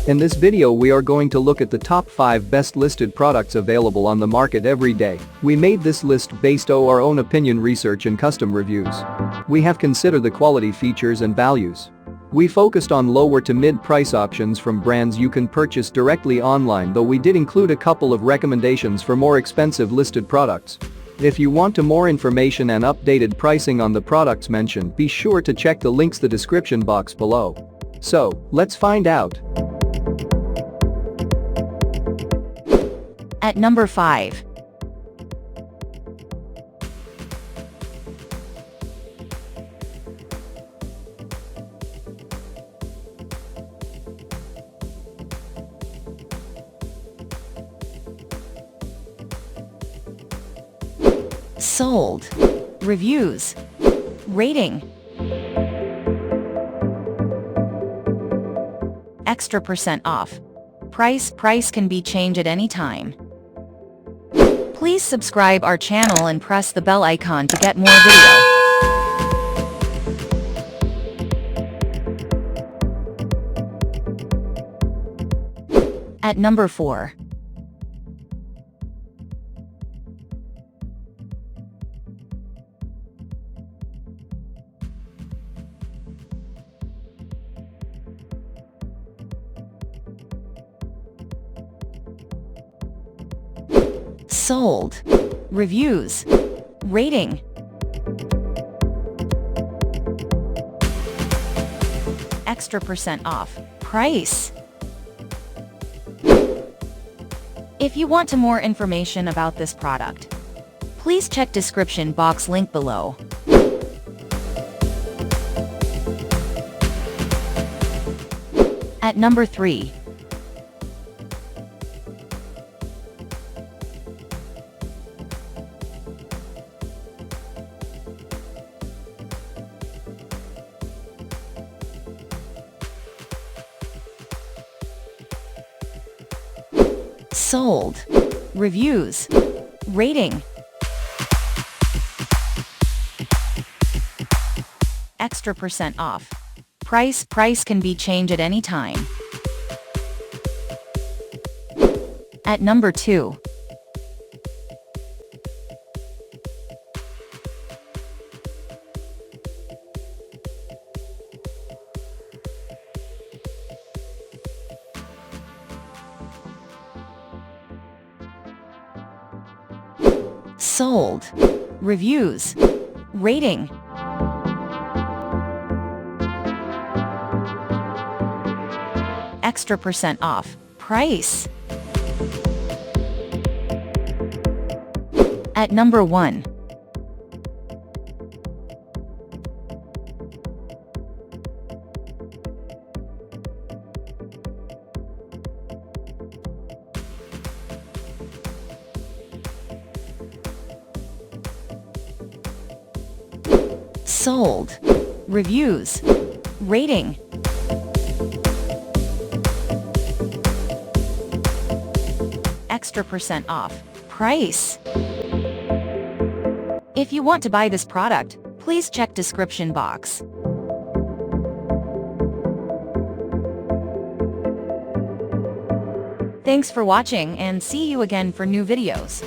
In this video we are going to look at the top 5 best listed products available on the market every day. We made this list based on our own opinion research and custom reviews. We have considered the quality features and values. We focused on lower to mid price options from brands you can purchase directly online, though we did include a couple of recommendations for more expensive listed products. If you want more information and updated pricing on the products mentioned, be sure to check the links in the description box below. So, let's find out. At number 5. Sold. Reviews. Rating. Extra % off. Price can be changed at any time. Please subscribe our channel and press the bell icon to get more video. At number 4. Sold. Reviews. Rating. Extra % off. Price. If you want more information about this product, please check description box link below. At number 3. Sold. Reviews. Rating. Extra % off. Price can be changed at any time. At number 2. Sold. Reviews. Rating. Extra % off. Price. At number 1. Sold. Reviews. Rating. Extra % off. Price. If you want to buy this product, please check description box. Thanks for watching and see you again for new videos.